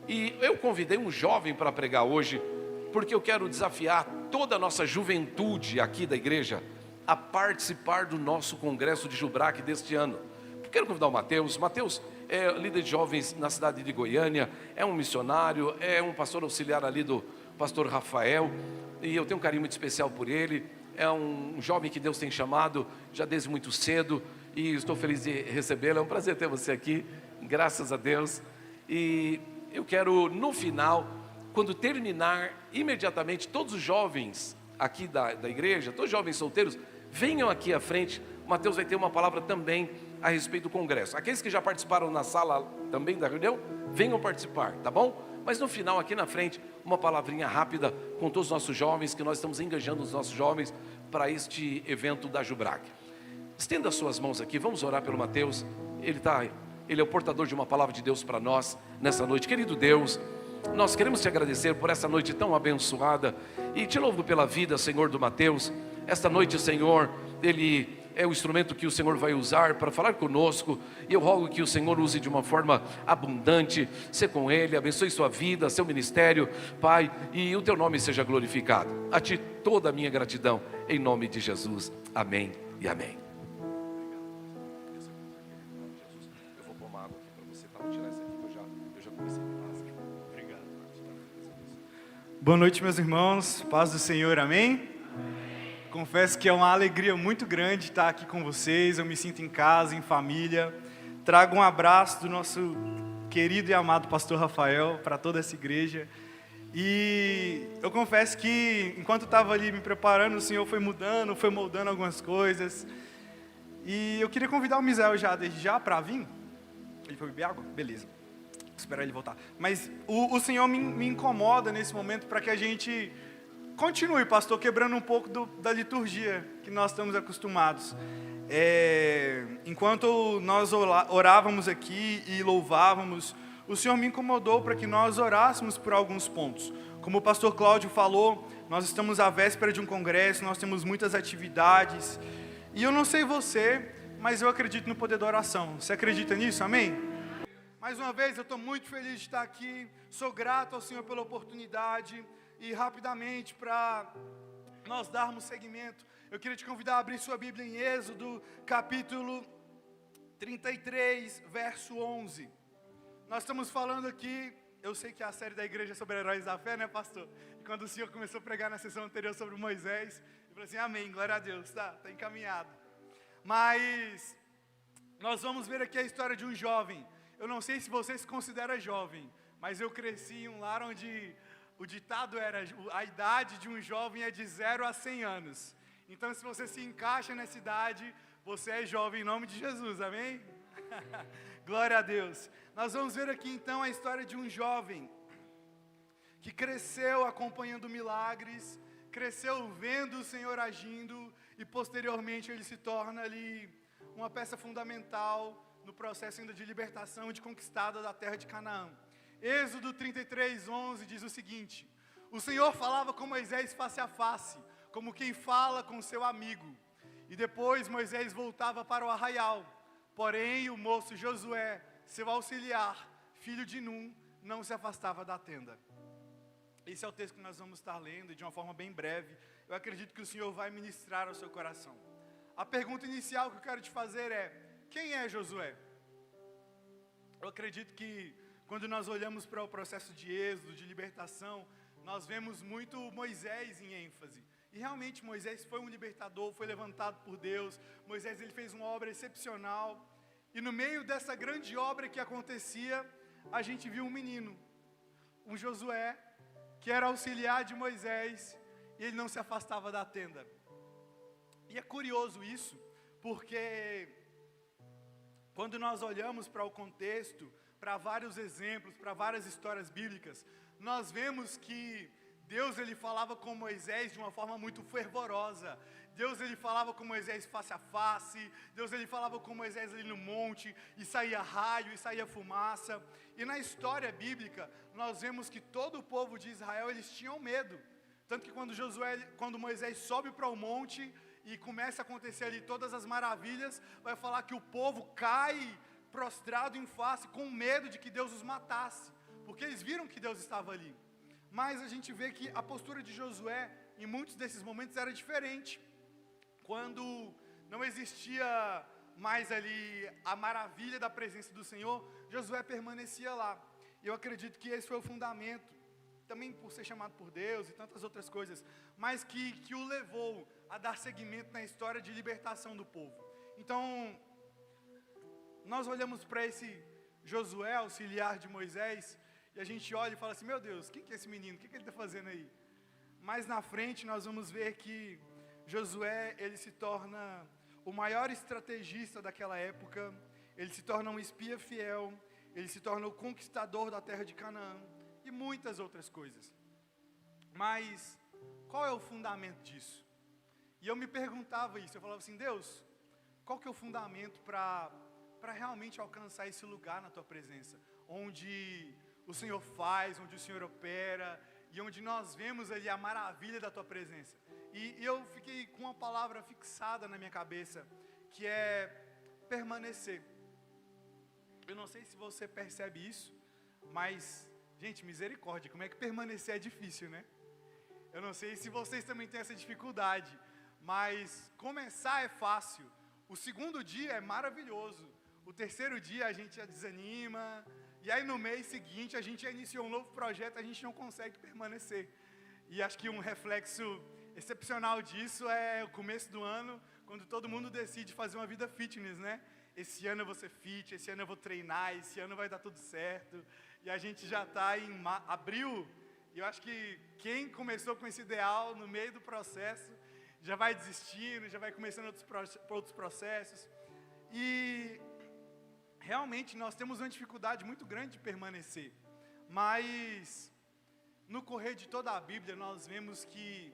E eu convidei um jovem para pregar hoje, porque eu quero desafiar toda a nossa juventude aqui da igreja a participar do nosso congresso de Jubraque deste ano. Quero convidar o Mateus. Mateus é líder de jovens na cidade de Goiânia, é um missionário, é um pastor auxiliar ali do pastor Rafael, e eu tenho um carinho muito especial por ele. É um jovem que Deus tem chamado já desde muito cedo, e estou feliz de recebê-lo. É um prazer ter você aqui, graças a Deus. E eu quero, no final, quando terminar, imediatamente, todos os jovens aqui da igreja, todos os jovens solteiros, venham aqui à frente. O Mateus vai ter uma palavra também a respeito do congresso. Aqueles que já participaram na sala também da reunião, venham participar, tá bom? Mas no final, aqui na frente, uma palavrinha rápida com todos os nossos jovens, que nós estamos engajando os nossos jovens para este evento da Jubraque. Estenda as suas mãos aqui, vamos orar pelo Mateus. Ele é o portador de uma palavra de Deus para nós nessa noite. Querido Deus, nós queremos te agradecer por essa noite tão abençoada e te louvo pela vida, Senhor, do Mateus. Esta noite, Senhor, ele é o instrumento que o Senhor vai usar para falar conosco, e eu rogo que o Senhor use de uma forma abundante, ser com ele, abençoe sua vida, seu ministério, Pai, e o teu nome seja glorificado. A ti toda a minha gratidão, em nome de Jesus, amém e amém. Eu vou pôr uma água aqui para você, tá? Vou tirar isso aqui, eu já comecei com máscara. Obrigado. Boa noite, meus irmãos, paz do Senhor, amém? Confesso que é uma alegria muito grande estar aqui com vocês. Eu me sinto em casa, em família. Trago um abraço do nosso querido e amado pastor Rafael para toda essa igreja. E eu confesso que enquanto eu estava ali me preparando, o Senhor foi moldando algumas coisas. E eu queria convidar o Misael desde já para vir. Ele foi beber água? Beleza. Vou esperar ele voltar. Mas o Senhor me incomoda nesse momento para que a gente continue, pastor, quebrando um pouco da liturgia que nós estamos acostumados. Enquanto nós orávamos aqui e louvávamos, o Senhor me incomodou para que nós orássemos por alguns pontos. Como o pastor Cláudio falou, nós estamos à véspera de um congresso, nós temos muitas atividades. E eu não sei você, mas eu acredito no poder da oração. Você acredita nisso? Amém? Mais uma vez, eu estou muito feliz de estar aqui. Sou grato ao Senhor pela oportunidade. E rapidamente, para nós darmos seguimento, eu queria te convidar a abrir sua Bíblia em Êxodo, capítulo 33, verso 11. Nós estamos falando aqui, eu sei que é a série da igreja sobre heróis da fé, né, pastor? E quando o senhor começou a pregar na sessão anterior sobre Moisés, eu falei assim, amém, glória a Deus, tá encaminhado. Mas nós vamos ver aqui a história de um jovem. Eu não sei se você se considera jovem, mas eu cresci em um lar onde o ditado era, a idade de um jovem é de 0 a 100 anos. Então, se você se encaixa nessa idade, você é jovem em nome de Jesus, amém? Glória a Deus. Nós vamos ver aqui então a história de um jovem que cresceu acompanhando milagres, cresceu vendo o Senhor agindo e posteriormente ele se torna ali uma peça fundamental no processo ainda de libertação e de conquistada da terra de Canaã. Êxodo 33, 11 diz o seguinte: o Senhor falava com Moisés face a face, como quem fala com seu amigo. E depois Moisés voltava para o arraial. Porém o moço Josué, seu auxiliar, filho de Num, não se afastava da tenda. Esse é o texto que nós vamos estar lendo de uma forma bem breve. Eu acredito que o Senhor vai ministrar ao seu coração. A pergunta inicial que eu quero te fazer é: quem é Josué? Eu acredito que quando nós olhamos para o processo de êxodo, de libertação, nós vemos muito Moisés em ênfase. E realmente Moisés foi um libertador, foi levantado por Deus. Moisés ele fez uma obra excepcional. E no meio dessa grande obra que acontecia, a gente viu um menino, um Josué, que era auxiliar de Moisés, e ele não se afastava da tenda. E é curioso isso, porque quando nós olhamos para o contexto, para vários exemplos, para várias histórias bíblicas, nós vemos que Deus ele falava com Moisés de uma forma muito fervorosa. Deus ele falava com Moisés face a face. Deus ele falava com Moisés ali no monte, e saía raio, e saía fumaça. E na história bíblica, nós vemos que todo o povo de Israel, eles tinham medo. Tanto que quando Moisés sobe para o monte e começa a acontecer ali todas as maravilhas, vai falar que o povo cai prostrado em face, com medo de que Deus os matasse, porque eles viram que Deus estava ali. Mas a gente vê que a postura de Josué, em muitos desses momentos, era diferente. Quando não existia mais ali a maravilha da presença do Senhor, Josué permanecia lá. E eu acredito que esse foi o fundamento, também por ser chamado por Deus e tantas outras coisas, mas que o levou a dar seguimento na história de libertação do povo. Então, nós olhamos para esse Josué, auxiliar de Moisés, e a gente olha e fala assim, meu Deus, quem que é esse menino? O que ele está fazendo aí? Mais na frente nós vamos ver que Josué, ele se torna o maior estrategista daquela época, ele se torna um espia fiel, ele se torna o conquistador da terra de Canaã, e muitas outras coisas. Mas, qual é o fundamento disso? E eu me perguntava isso, eu falava assim, Deus, qual que é o fundamento para realmente alcançar esse lugar na Tua presença? Onde o Senhor faz, onde o Senhor opera, e onde nós vemos ali a maravilha da Tua presença. E eu fiquei com uma palavra fixada na minha cabeça, que é permanecer. Eu não sei se você percebe isso, mas, gente, misericórdia, como é que permanecer é difícil, né? Eu não sei se vocês também têm essa dificuldade, mas começar é fácil. O segundo dia é maravilhoso. O terceiro dia a gente já desanima, e aí no mês seguinte a gente já iniciou um novo projeto, a gente não consegue permanecer. E acho que um reflexo excepcional disso é o começo do ano, quando todo mundo decide fazer uma vida fitness, né? Esse ano eu vou ser fit, esse ano eu vou treinar, esse ano vai dar tudo certo. E a gente já está em abril, e eu acho que quem começou com esse ideal no meio do processo, já vai desistindo, já vai começando outros processos. E realmente nós temos uma dificuldade muito grande de permanecer. Mas no correr de toda a Bíblia nós vemos que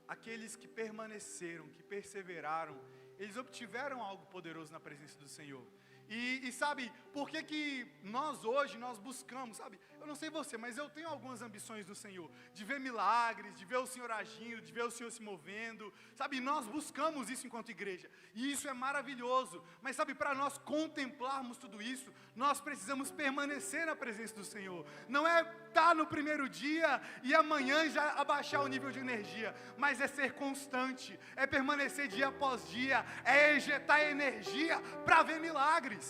aqueles que permaneceram, que perseveraram, eles obtiveram algo poderoso na presença do Senhor. E sabe, por que nós hoje, nós buscamos, sabe? Eu não sei você, mas eu tenho algumas ambições no Senhor, de ver milagres, de ver o Senhor agindo, de ver o Senhor se movendo, sabe? Nós buscamos isso enquanto igreja, e isso é maravilhoso, mas sabe, para nós contemplarmos tudo isso, nós precisamos permanecer na presença do Senhor. Não é estar no primeiro dia e amanhã já abaixar o nível de energia, mas é ser constante, é permanecer dia após dia, é ejetar energia para ver milagres.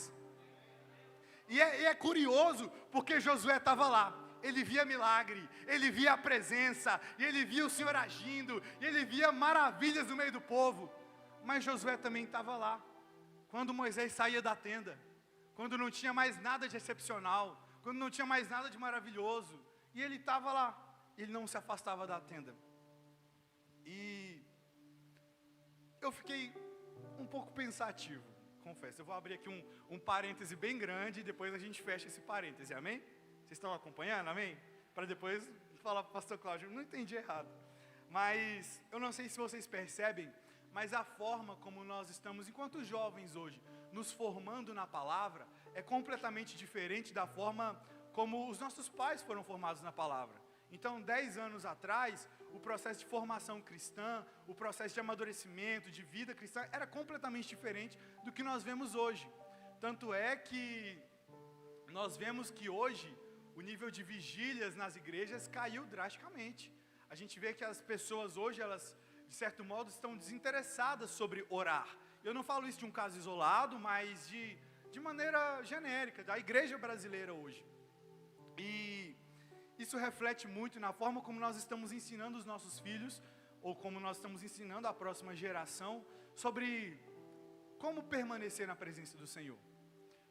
E é curioso, porque Josué estava lá, ele via milagre, ele via a presença, e ele via o Senhor agindo, e ele via maravilhas no meio do povo. Mas Josué também estava lá, quando Moisés saía da tenda, quando não tinha mais nada de excepcional, quando não tinha mais nada de maravilhoso, e ele estava lá, ele não se afastava da tenda. E eu fiquei um pouco pensativo, confesso. Eu vou abrir aqui um parêntese bem grande e depois a gente fecha esse parêntese, amém? Vocês estão acompanhando, amém? Para depois falar para o pastor Cláudio, não entendi errado. Mas eu não sei se vocês percebem, mas a forma como nós estamos, enquanto jovens hoje, nos formando na palavra, é completamente diferente da forma como os nossos pais foram formados na palavra. Então, 10 anos atrás, o processo de formação cristã, o processo de amadurecimento, de vida cristã, era completamente diferente do que nós vemos hoje. Tanto é que nós vemos que hoje, o nível de vigílias nas igrejas caiu drasticamente. A gente vê que as pessoas hoje, elas, de certo modo, estão desinteressadas sobre orar. Eu não falo isso de um caso isolado, mas de maneira genérica, da igreja brasileira hoje. E isso reflete muito na forma como nós estamos ensinando os nossos filhos, ou como nós estamos ensinando a próxima geração, sobre como permanecer na presença do Senhor.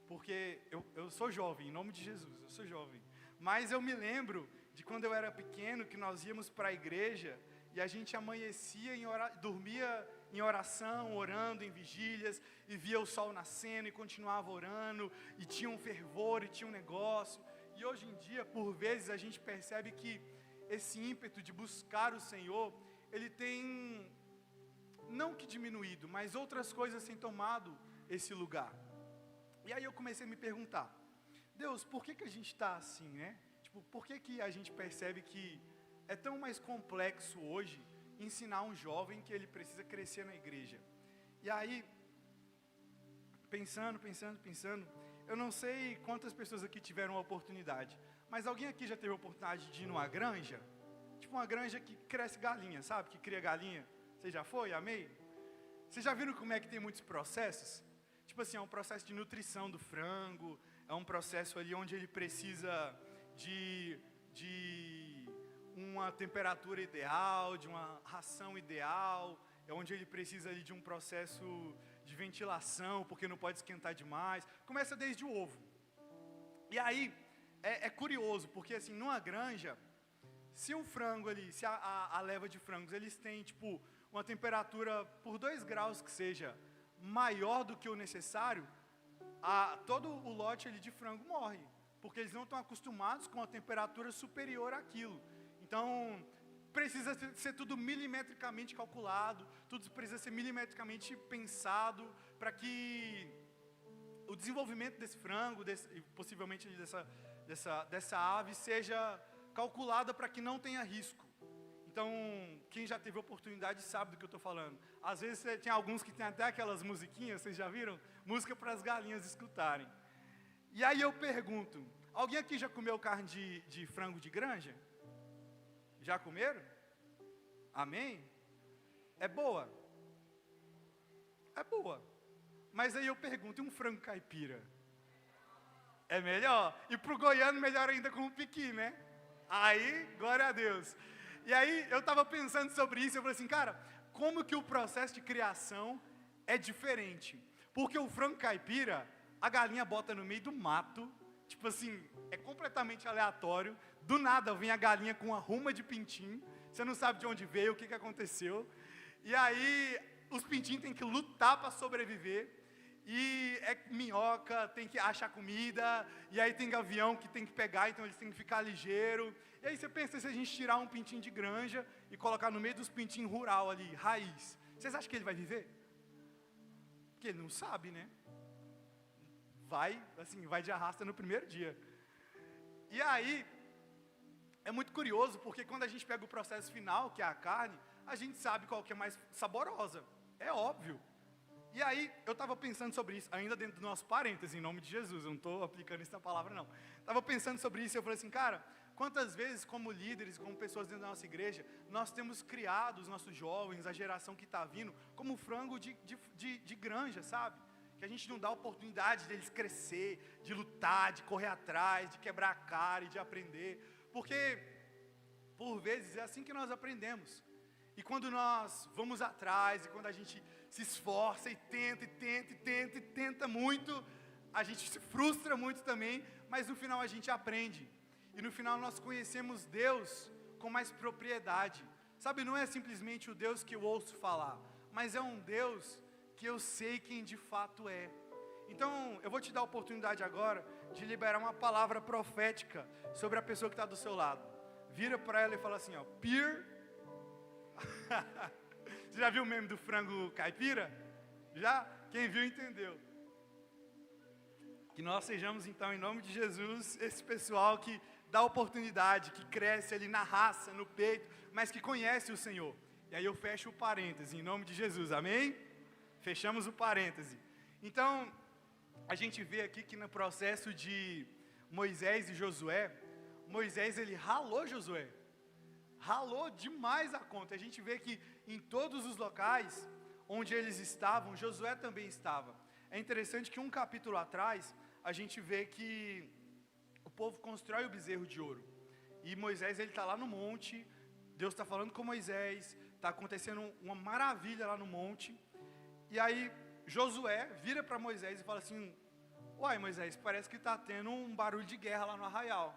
Porque eu sou jovem, em nome de Jesus, eu sou jovem. Mas eu me lembro de quando eu era pequeno, que nós íamos para a igreja, e a gente amanhecia, dormia em oração, orando em vigílias, e via o sol nascendo, e continuava orando, e tinha um fervor, e tinha um negócio. E hoje em dia, por vezes, a gente percebe que esse ímpeto de buscar o Senhor, ele tem, não que diminuído, mas outras coisas têm tomado esse lugar. E aí eu comecei a me perguntar, Deus, por que a gente está assim, né? Tipo, por que a gente percebe que é tão mais complexo hoje ensinar um jovem que ele precisa crescer na igreja? E aí, pensando, eu não sei quantas pessoas aqui tiveram a oportunidade, Mas alguém aqui já teve a oportunidade de ir numa granja? Tipo uma granja que cresce galinha, sabe? Que cria galinha. Você já foi? Amei? Vocês já viram como é que tem muitos processos? Tipo assim, é um processo de nutrição do frango, é um processo ali onde ele precisa de uma temperatura ideal, de uma ração ideal, é onde ele precisa ali de um processo de ventilação, porque não pode esquentar demais. Começa desde o ovo. E aí, é curioso, porque assim, numa granja, se o frango ali, se a leva de frangos, eles têm tipo uma temperatura por 2 graus que seja maior do que o necessário, todo o lote ali de frango morre, porque eles não estão acostumados com a temperatura superior àquilo. Então, precisa ser tudo milimetricamente calculado, tudo precisa ser milimetricamente pensado para que o desenvolvimento desse frango, possivelmente dessa ave, seja calculada para que não tenha risco. Então, quem já teve oportunidade sabe do que eu estou falando. Às vezes tem alguns que tem até aquelas musiquinhas, vocês já viram? Música para as galinhas escutarem. E aí eu pergunto, alguém aqui já comeu carne de frango de granja? Já comeram? Amém? É boa? É boa. Mas aí eu pergunto, e um frango caipira? É melhor? E para o goiano, melhor ainda com o piqui, né? Aí, glória a Deus. E aí, eu estava pensando sobre isso, eu falei assim, cara, como que o processo de criação é diferente? Porque o frango caipira, a galinha bota no meio do mato, tipo assim, é completamente aleatório, do nada vem a galinha com uma ruma de pintinho, você não sabe de onde veio, o que aconteceu, e aí, os pintinhos têm que lutar para sobreviver, e é minhoca, tem que achar comida, e aí tem gavião que tem que pegar, então eles têm que ficar ligeiro. E aí você pensa, se a gente tirar um pintinho de granja e colocar no meio dos pintinhos rural ali, raiz, vocês acham que ele vai viver? Porque ele não sabe, né? Vai de arrasta no primeiro dia. E aí, é muito curioso, porque quando a gente pega o processo final, que é a carne, a gente sabe qual que é mais saborosa, é óbvio. E aí, eu estava pensando sobre isso, ainda dentro do nosso parênteses, em nome de Jesus, eu não estou aplicando isso na palavra, não. Estava pensando sobre isso e eu falei assim, cara, quantas vezes, como líderes, como pessoas dentro da nossa igreja, nós temos criado os nossos jovens, a geração que está vindo, como frango de granja, sabe? Que a gente não dá oportunidade deles crescer, de lutar, de correr atrás, de quebrar a cara e de aprender. Porque, por vezes, é assim que nós aprendemos. E quando nós vamos atrás, e quando a gente se esforça e tenta muito, a gente se frustra muito também, mas no final a gente aprende. E no final nós conhecemos Deus com mais propriedade. Sabe, não é simplesmente o Deus que eu ouço falar, mas é um Deus que eu sei quem de fato é. Então, eu vou te dar a oportunidade agora de liberar uma palavra profética sobre a pessoa que está do seu lado. Vira para ela e fala assim, ó, Peer. Você já viu o meme do frango caipira? Já? Quem viu entendeu. Que nós sejamos então, em nome de Jesus, esse pessoal que dá oportunidade, que cresce ali na raça, no peito, mas que conhece o Senhor. E aí eu fecho o parêntese, em nome de Jesus, amém? Fechamos o parêntese. Então, a gente vê aqui que no processo de Moisés e Josué, Moisés ele ralou Josué. Ralou demais a conta. A gente vê que em todos os locais onde eles estavam, Josué também estava. É interessante que um capítulo atrás, a gente vê que o povo constrói o bezerro de ouro. E Moisés, ele está lá no monte, Deus está falando com Moisés, está acontecendo uma maravilha lá no monte. E aí, Josué vira para Moisés e fala assim, uai Moisés, parece que está tendo um barulho de guerra lá no arraial.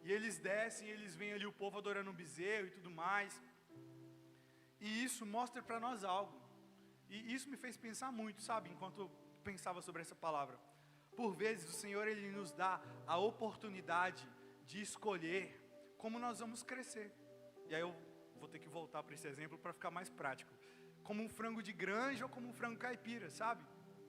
E eles descem, eles veem ali o povo adorando um bezerro e tudo mais. E isso mostra para nós algo. E isso me fez pensar muito, sabe? Enquanto eu pensava sobre essa palavra. Por vezes o Senhor, Ele nos dá a oportunidade de escolher como nós vamos crescer. E aí eu vou ter que voltar para esse exemplo para ficar mais prático. Como um frango de granja ou como um frango caipira, sabe?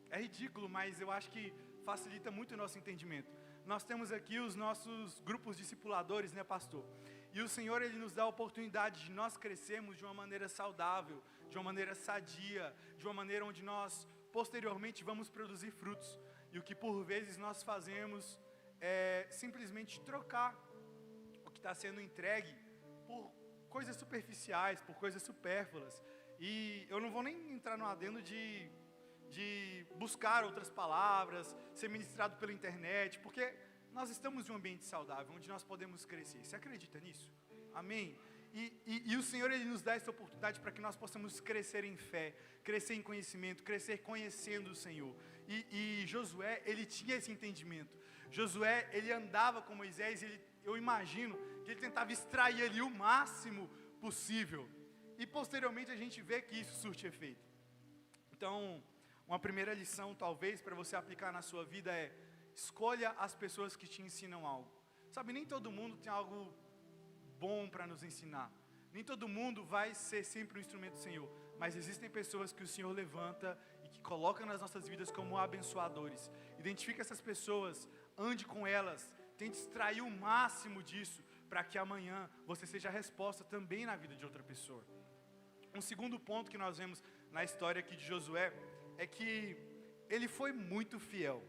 É ridículo, mas eu acho que facilita muito o nosso entendimento. Nós temos aqui os nossos grupos discipuladores, né, pastor? E o Senhor, Ele nos dá a oportunidade de nós crescermos de uma maneira saudável, de uma maneira sadia, de uma maneira onde nós, posteriormente, vamos produzir frutos. E o que por vezes nós fazemos simplesmente trocar o que está sendo entregue por coisas superficiais, por coisas supérfluas. E eu não vou nem entrar no adendo de buscar outras palavras, ser ministrado pela internet, porque nós estamos em um ambiente saudável, onde nós podemos crescer. Você acredita nisso? Amém? E o Senhor, Ele nos dá essa oportunidade para que nós possamos crescer em fé, crescer em conhecimento, crescer conhecendo o Senhor. E Josué, ele tinha esse entendimento. Josué, ele andava com Moisés, eu imagino que ele tentava extrair ali o máximo possível. E posteriormente a gente vê que isso surte efeito. Então, uma primeira lição, talvez, para você aplicar na sua vida é: escolha as pessoas que te ensinam algo. Sabe, nem todo mundo tem algo bom para nos ensinar. Nem todo mundo vai ser sempre um instrumento do Senhor. Mas existem pessoas que o Senhor levanta e que coloca nas nossas vidas como abençoadores. Identifique essas pessoas, ande com elas, tente extrair o máximo disso, para que amanhã você seja a resposta também na vida de outra pessoa. Um segundo ponto que nós vemos na história aqui de Josué é que ele foi muito fiel.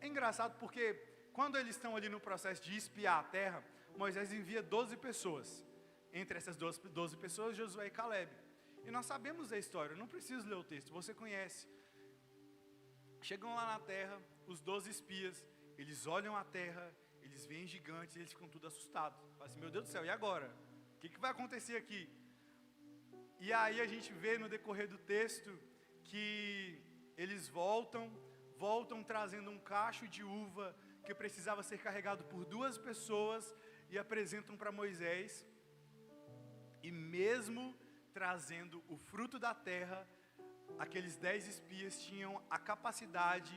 É engraçado porque quando eles estão ali no processo de espiar a terra, Moisés envia 12 pessoas. Entre essas 12 pessoas, Josué e Calebe. E nós sabemos a história, eu não preciso ler o texto, você conhece. Chegam lá na terra, os 12 espias, eles olham a terra, eles veem gigantes, e eles ficam tudo assustados. Falam assim: meu Deus do céu, e agora? O que vai acontecer aqui? E aí a gente vê no decorrer do texto que eles voltam trazendo um cacho de uva que precisava ser carregado por 2 pessoas e apresentam para Moisés. E mesmo trazendo o fruto da terra, aqueles 10 espias tinham a capacidade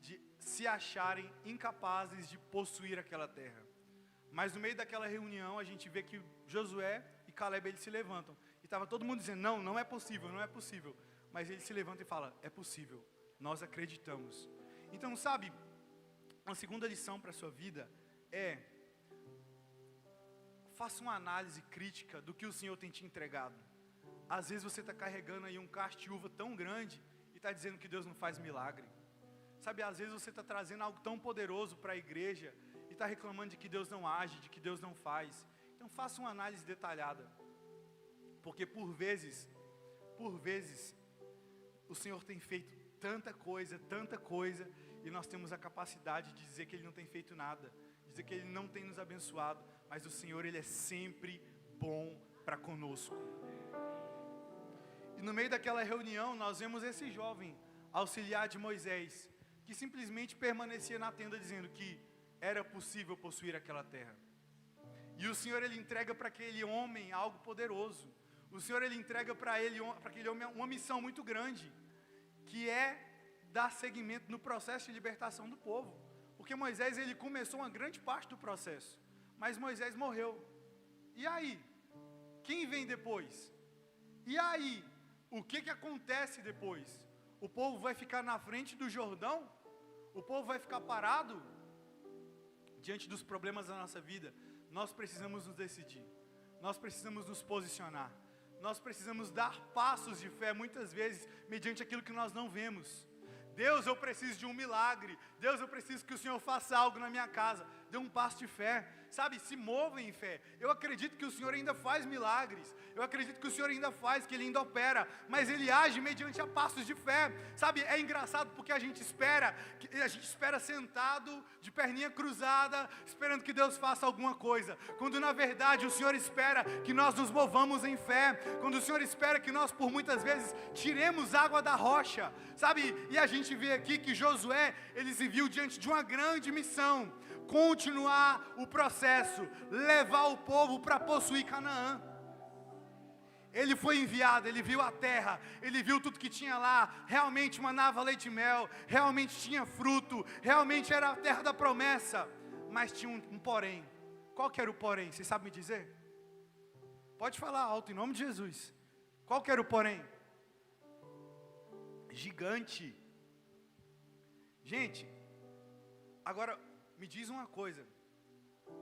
de se acharem incapazes de possuir aquela terra. Mas no meio daquela reunião a gente vê que Josué e Calebe, eles se levantam. E estava todo mundo dizendo: não é possível, não é possível. Mas ele se levanta e fala: é possível, nós acreditamos. Então, sabe, uma segunda lição para a sua vida é: faça uma análise crítica do que o Senhor tem te entregado. Às vezes você está carregando aí um cacho de uva tão grande e está dizendo que Deus não faz milagre. Sabe, às vezes você está trazendo algo tão poderoso para a igreja e está reclamando de que Deus não age, de que Deus não faz. Então faça uma análise detalhada, porque por vezes, o Senhor tem feito tanta coisa, e nós temos a capacidade de dizer que Ele não tem feito nada, dizer que Ele não tem nos abençoado, mas o Senhor, Ele é sempre bom para conosco. E no meio daquela reunião, nós vemos esse jovem, auxiliar de Moisés, que simplesmente permanecia na tenda dizendo que era possível possuir aquela terra. E o Senhor, Ele entrega para aquele homem algo poderoso. O Senhor, Ele entrega para aquele homem uma missão muito grande, que é dar seguimento no processo de libertação do povo. Porque Moisés, ele começou uma grande parte do processo, mas Moisés morreu. E aí? Quem vem depois? E aí? O que acontece depois? O povo vai ficar na frente do Jordão? O povo vai ficar parado? Diante dos problemas da nossa vida, nós precisamos nos decidir. Nós precisamos nos posicionar. Nós precisamos dar passos de fé, muitas vezes, mediante aquilo que nós não vemos. Deus, eu preciso de um milagre. Deus, eu preciso que o Senhor faça algo na minha casa. Dê um passo de fé, sabe, se mova em fé. Eu acredito que o Senhor ainda faz milagres. Eu acredito que o Senhor ainda faz, que Ele ainda opera. Mas Ele age mediante a passos de fé. Sabe, é engraçado porque a gente espera sentado, de perninha cruzada, esperando que Deus faça alguma coisa. Quando na verdade o Senhor espera que nós nos movamos em fé. Quando o Senhor espera que nós por muitas vezes tiremos água da rocha. Sabe, e a gente vê aqui que Josué, ele se viu diante de uma grande missão: continuar o processo, levar o povo para possuir Canaã. Ele foi enviado, ele viu a terra, ele viu tudo que tinha lá, realmente manava leite e mel, realmente tinha fruto, realmente era a terra da promessa, mas tinha um porém. Qual que era o porém? Você sabe me dizer? Pode falar alto em nome de Jesus. Qual que era o porém? Gigante. Gente, agora me diz uma coisa: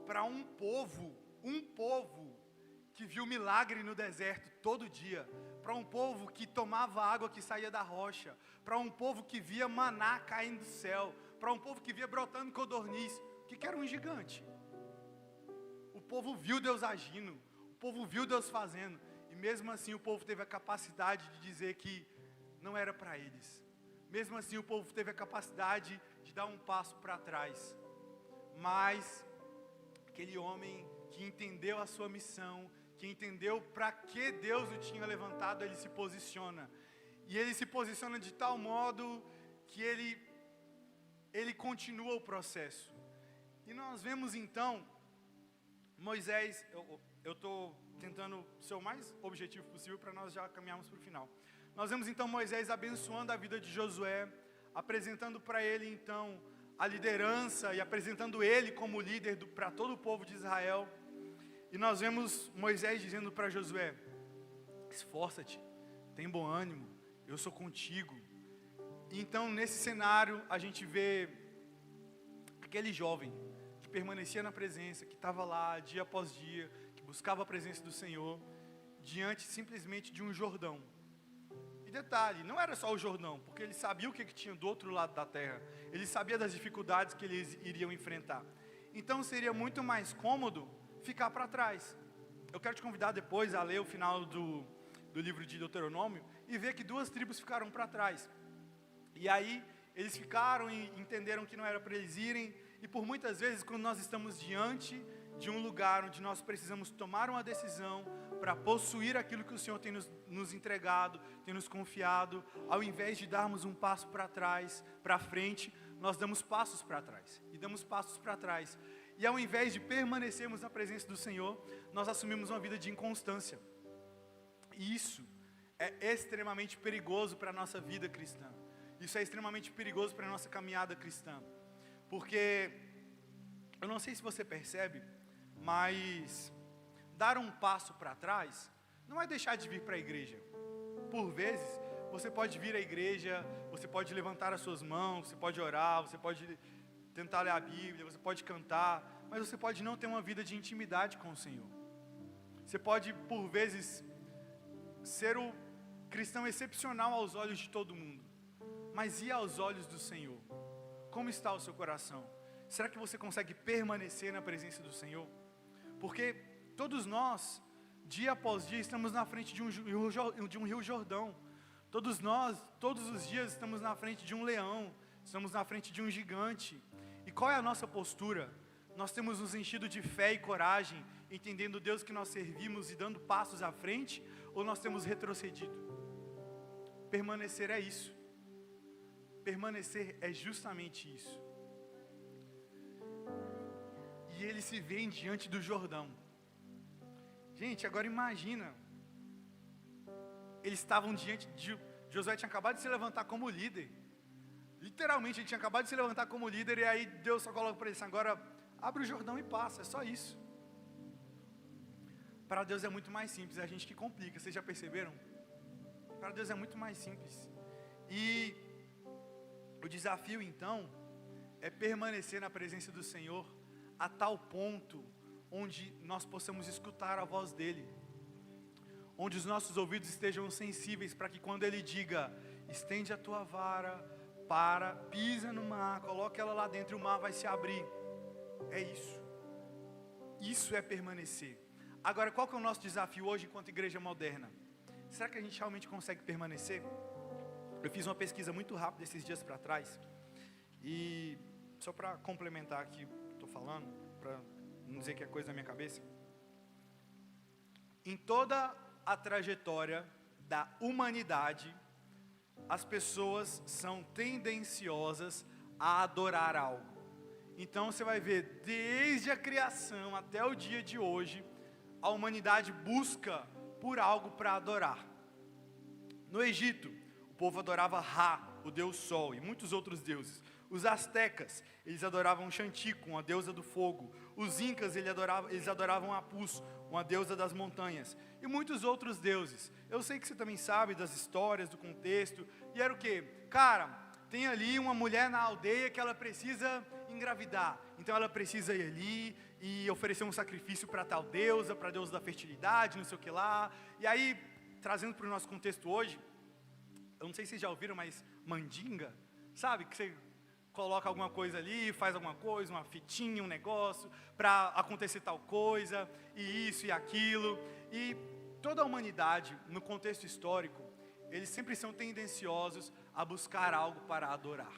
para um povo que viu milagre no deserto todo dia, para um povo que tomava água que saía da rocha, para um povo que via maná caindo do céu, para um povo que via brotando codorniz, o que era um gigante? O povo viu Deus agindo, o povo viu Deus fazendo, e mesmo assim o povo teve a capacidade de dizer que não era para eles. Mesmo assim o povo teve a capacidade de dar um passo para trás. Mas aquele homem que entendeu a sua missão, que entendeu para que Deus o tinha levantado, ele se posiciona. E ele se posiciona de tal modo que ele continua o processo. E nós vemos então Moisés, eu estou tentando ser o mais objetivo possível para nós já caminharmos para o final. Nós vemos então Moisés abençoando a vida de Josué, apresentando para ele então a liderança e apresentando ele como líder para todo o povo de Israel. E nós vemos Moisés dizendo para Josué: esforça-te, tem bom ânimo, eu sou contigo. E então nesse cenário a gente vê aquele jovem que permanecia na presença, que estava lá dia após dia, que buscava a presença do Senhor, diante simplesmente de um Jordão. E detalhe, não era só o Jordão, porque ele sabia o que tinha do outro lado da terra, ele sabia das dificuldades que eles iriam enfrentar. Então seria muito mais cômodo ficar para trás. Eu quero te convidar depois a ler o final do livro de Deuteronômio e ver que 2 tribos ficaram para trás. E aí eles ficaram e entenderam que não era para eles irem. E por muitas vezes, quando nós estamos diante de um lugar onde nós precisamos tomar uma decisão para possuir aquilo que o Senhor tem nos entregado, tem nos confiado, ao invés de darmos um passo para trás, para frente, nós damos passos para trás. E damos passos para trás. E ao invés de permanecermos na presença do Senhor, nós assumimos uma vida de inconstância. E isso é extremamente perigoso para a nossa vida cristã. Isso é extremamente perigoso para a nossa caminhada cristã. Porque, eu não sei se você percebe, mas dar um passo para trás não é deixar de vir para a igreja. Por vezes, você pode vir à igreja, você pode levantar as suas mãos, você pode orar, você pode tentar ler a Bíblia, você pode cantar, mas você pode não ter uma vida de intimidade com o Senhor. Você pode, por vezes, ser o cristão excepcional aos olhos de todo mundo, mas e aos olhos do Senhor? Como está o seu coração? Será que você consegue permanecer na presença do Senhor? Porque todos nós, dia após dia, estamos na frente de um rio Jordão. Todos nós, todos os dias, estamos na frente de um leão, estamos na frente de um gigante. E qual é a nossa postura? Nós temos nos enchido de fé e coragem, entendendo o Deus que nós servimos e dando passos à frente, ou nós temos retrocedido? Permanecer é isso. Permanecer é justamente isso. E eles se veem diante do Jordão. Gente, agora imagina. Eles estavam diante de... Josué tinha acabado de se levantar como líder. Literalmente, ele tinha acabado de se levantar como líder. E aí Deus só coloca para ele assim: agora abre o Jordão e passa, é só isso. Para Deus é muito mais simples, é a gente que complica. Vocês já perceberam? Para Deus é muito mais simples. E o desafio então é permanecer na presença do Senhor a tal ponto onde nós possamos escutar a voz dEle, onde os nossos ouvidos estejam sensíveis para que quando Ele diga: estende a tua vara, pisa no mar, coloca ela lá dentro e o mar vai se abrir. É isso. Isso é permanecer. Agora, qual que é o nosso desafio hoje enquanto igreja moderna? Será que a gente realmente consegue permanecer? Eu fiz uma pesquisa muito rápida esses dias para trás. E só para complementar aqui o que estou falando, para não dizer que é coisa da minha cabeça. Em toda a trajetória da humanidade, as pessoas são tendenciosas a adorar algo. Então você vai ver, desde a criação até o dia de hoje, a humanidade busca por algo para adorar. No Egito, o povo adorava Ra, o deus Sol, e muitos outros deuses. Os astecas, eles adoravam Xantico, uma deusa do fogo. Os incas, eles adoravam Apus, uma deusa das montanhas. E muitos outros deuses. Eu sei que você também sabe das histórias, do contexto. E era o quê? Cara, tem ali uma mulher na aldeia que ela precisa engravidar. Então ela precisa ir ali e oferecer um sacrifício para tal deusa, para a deusa da fertilidade, não sei o que lá. E aí, trazendo para o nosso contexto hoje, eu não sei se vocês já ouviram, mas mandinga, sabe? Que você coloca alguma coisa ali, faz alguma coisa, uma fitinha, um negócio, para acontecer tal coisa, e isso e aquilo. E toda a humanidade, no contexto histórico, eles sempre são tendenciosos a buscar algo para adorar.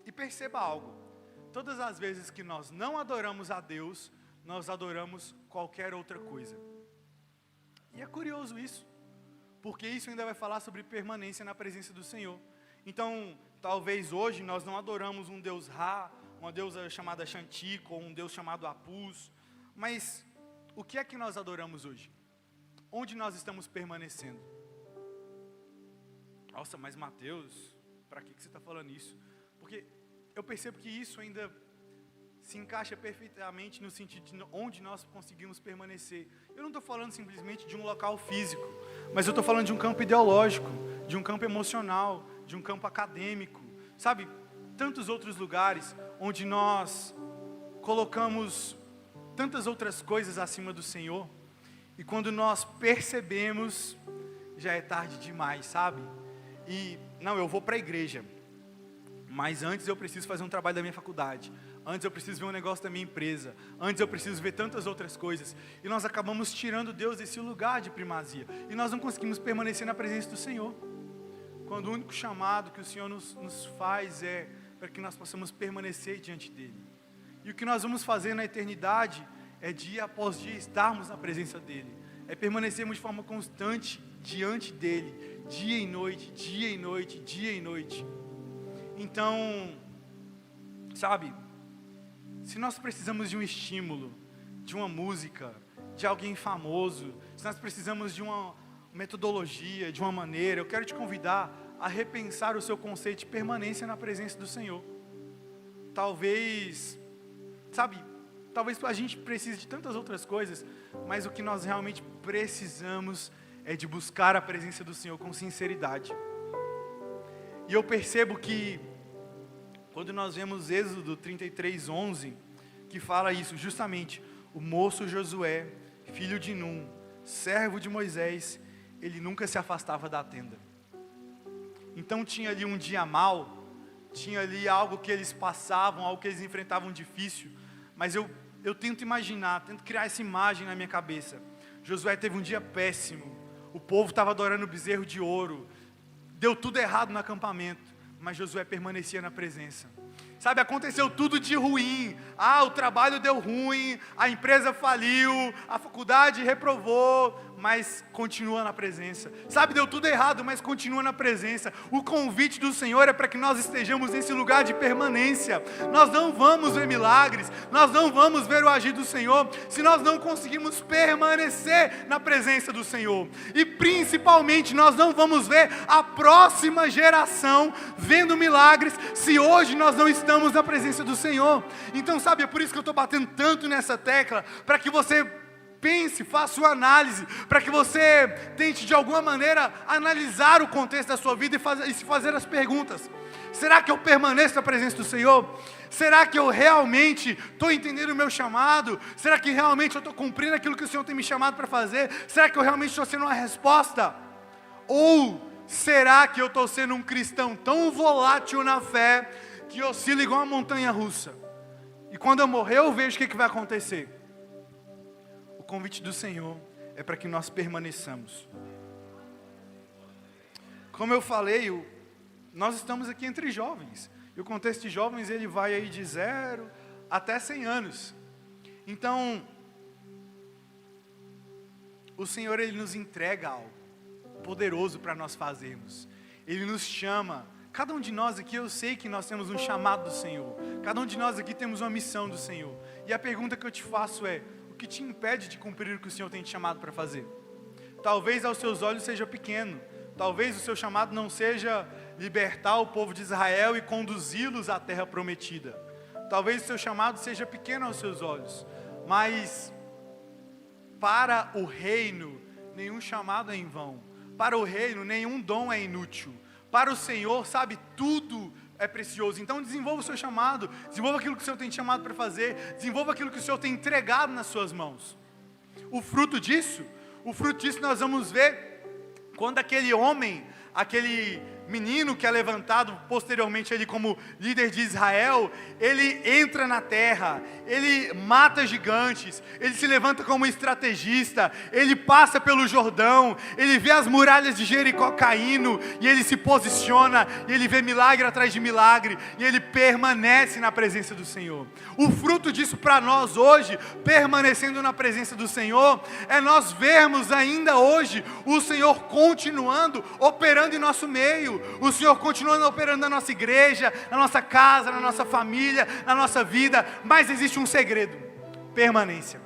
E perceba algo, todas as vezes que nós não adoramos a Deus, nós adoramos qualquer outra coisa. E é curioso isso, porque isso ainda vai falar sobre permanência na presença do Senhor. Então, talvez hoje nós não adoramos um Deus Ra, uma deusa chamada Xantico, ou um Deus chamado Apus, mas o que é que nós adoramos hoje? Onde nós estamos permanecendo? Nossa, mas Mateus, para que você está falando isso? Porque eu percebo que isso ainda se encaixa perfeitamente no sentido de onde nós conseguimos permanecer. Eu não estou falando simplesmente de um local físico, mas eu estou falando de um campo ideológico, de um campo emocional, de um campo acadêmico, sabe? Tantos outros lugares onde nós colocamos tantas outras coisas acima do Senhor, e quando nós percebemos, já é tarde demais, sabe? E, não, eu vou para a igreja, mas antes eu preciso fazer um trabalho da minha faculdade, antes eu preciso ver um negócio da minha empresa, antes eu preciso ver tantas outras coisas, e nós acabamos tirando Deus desse lugar de primazia, e nós não conseguimos permanecer na presença do Senhor, quando o único chamado que o Senhor nos faz é para que nós possamos permanecer diante dEle. E o que nós vamos fazer na eternidade é dia após dia estarmos na presença dEle, é permanecermos de forma constante diante dEle, dia e noite, dia e noite, dia e noite. Então, sabe, se nós precisamos de um estímulo, de uma música, de alguém famoso, se nós precisamos de uma metodologia, de uma maneira, eu quero te convidar a repensar o seu conceito de permanência na presença do Senhor. Talvez, sabe, talvez a gente precise de tantas outras coisas, mas o que nós realmente precisamos é de buscar a presença do Senhor com sinceridade. E eu percebo que quando nós vemos Êxodo 33:11, que fala isso, justamente, o moço Josué, filho de Num, servo de Moisés, ele nunca se afastava da tenda. Então tinha ali um dia mau, tinha ali algo que eles passavam, algo que eles enfrentavam difícil, mas eu tento imaginar, tento criar essa imagem na minha cabeça. Josué teve um dia péssimo, o povo estava adorando o bezerro de ouro, deu tudo errado no acampamento, mas Josué permanecia na presença. Sabe, aconteceu tudo de ruim. O trabalho deu ruim, a empresa faliu, a faculdade reprovou, mas continua na presença. Sabe, deu tudo errado, mas continua na presença. O convite do Senhor é para que nós estejamos nesse lugar de permanência. Nós não vamos ver milagres, nós não vamos ver o agir do Senhor, se nós não conseguimos permanecer na presença do Senhor. E principalmente, nós não vamos ver a próxima geração vendo milagres, se hoje nós não estamos na presença do Senhor. Então, sabe, é por isso que eu estou batendo tanto nessa tecla, para que você pense, faça uma análise, para que você tente de alguma maneira analisar o contexto da sua vida e se fazer as perguntas: será que eu permaneço na presença do Senhor? Será que eu realmente estou entendendo o meu chamado? Será que realmente eu estou cumprindo aquilo que o Senhor tem me chamado para fazer? Será que eu realmente estou sendo uma resposta? Ou será que eu estou sendo um cristão tão volátil na fé, que oscila igual uma montanha russa, e quando eu morrer eu vejo o que vai acontecer? O convite do Senhor é para que nós permaneçamos. Como eu falei, nós estamos aqui entre jovens, e o contexto de jovens ele vai aí de 0 até 100 anos. Então, o Senhor ele nos entrega algo poderoso para nós fazermos. Ele nos chama. Cada um de nós aqui, eu sei que nós temos um chamado do Senhor. Cada um de nós aqui temos uma missão do Senhor. E a pergunta que eu te faço é: o que te impede de cumprir o que o Senhor tem te chamado para fazer? Talvez aos seus olhos seja pequeno. Talvez o seu chamado não seja libertar o povo de Israel e conduzi-los à terra prometida. Talvez o seu chamado seja pequeno aos seus olhos. Mas para o reino, nenhum chamado é em vão. Para o reino, nenhum dom é inútil. Para o Senhor, sabe, tudo é precioso. Então desenvolva o seu chamado, desenvolva aquilo que o Senhor tem te chamado para fazer, desenvolva aquilo que o Senhor tem entregado nas suas mãos. O fruto disso nós vamos ver quando aquele homem, aquele menino que é levantado posteriormente ele como líder de Israel, ele entra na terra, ele mata gigantes, ele se levanta como estrategista, ele passa pelo Jordão, ele vê as muralhas de Jericó caindo, e ele se posiciona, e ele vê milagre atrás de milagre, e ele permanece na presença do Senhor. O fruto disso para nós hoje, permanecendo na presença do Senhor, é nós vermos ainda hoje o Senhor continuando operando em nosso meio, o Senhor continuando operando na nossa igreja, na nossa casa, na nossa família, na nossa vida, mas existe um segredo: permanência.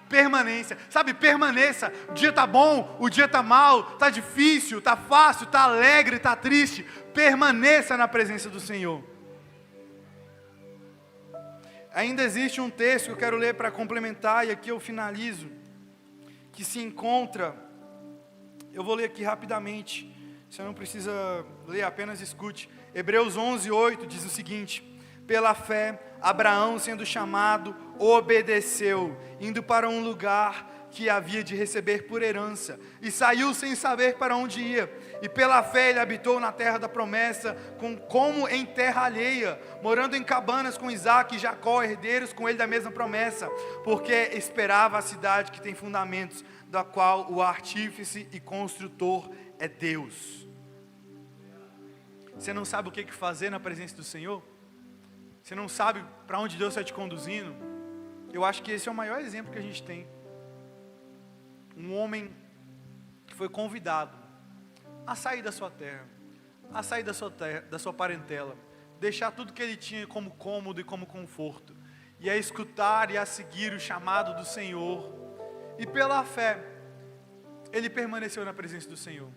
Permanência, sabe, permaneça. O dia está bom, o dia está mal, está difícil, está fácil, está alegre, está triste, permaneça na presença do Senhor. Ainda existe um texto que eu quero ler para complementar, e aqui eu finalizo, que se encontra, eu vou ler aqui rapidamente, você não precisa ler, apenas escute. Hebreus 11:8 diz o seguinte: pela fé, Abraão, sendo chamado, obedeceu, indo para um lugar que havia de receber por herança, e saiu sem saber para onde ia. E pela fé ele habitou na terra da promessa, como em terra alheia, morando em cabanas com Isaque e Jacó, herdeiros com ele da mesma promessa, porque esperava a cidade que tem fundamentos, da qual o artífice e construtor é Deus. Você não sabe o que fazer na presença do Senhor? Você não sabe para onde Deus está te conduzindo? Eu acho que esse é o maior exemplo que a gente tem. Um homem que foi convidado a sair da sua terra, a sair da sua parentela, deixar tudo que ele tinha como cômodo e como conforto, e a escutar e a seguir o chamado do Senhor. E pela fé, ele permaneceu na presença do Senhor.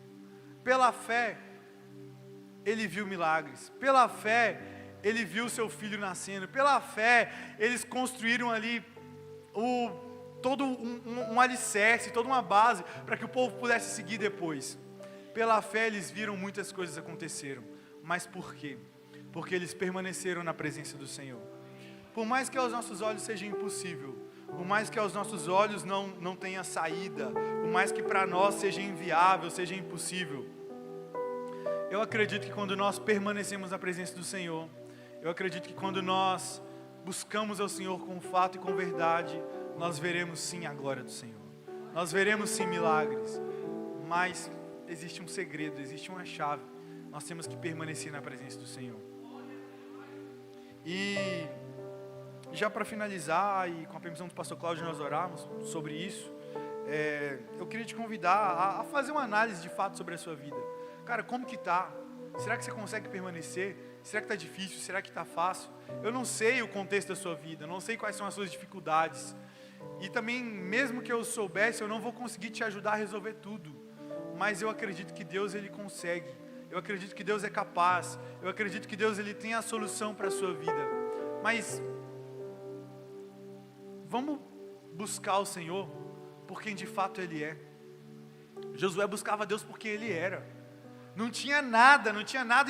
Pela fé, ele viu milagres. Pela fé, ele viu seu filho nascendo. Pela fé, eles construíram ali todo um alicerce, toda uma base, para que o povo pudesse seguir depois. Pela fé, eles viram muitas coisas aconteceram. Mas por quê? Porque eles permaneceram na presença do Senhor. Por mais que aos nossos olhos seja impossível, por mais que aos nossos olhos não tenha saída, por mais que para nós seja inviável, seja impossível, eu acredito que quando nós permanecemos na presença do Senhor, eu acredito que quando nós buscamos ao Senhor com fato e com verdade, nós veremos sim a glória do Senhor, nós veremos sim milagres, mas existe um segredo, existe uma chave, nós temos que permanecer na presença do Senhor. E já para finalizar, e com a permissão do pastor Cláudio nós orarmos sobre isso, eu queria te convidar a fazer uma análise de fato sobre a sua vida. Cara, como que está? Será que você consegue permanecer? Será que está difícil? Será que está fácil? Eu não sei o contexto da sua vida, eu não sei quais são as suas dificuldades. E também, mesmo que eu soubesse, eu não vou conseguir te ajudar a resolver tudo. Mas eu acredito que Deus, Ele consegue. Eu acredito que Deus é capaz. Eu acredito que Deus, Ele tem a solução para a sua vida. Mas vamos buscar o Senhor por quem de fato Ele é. Josué buscava Deus porque Ele era. Não tinha nada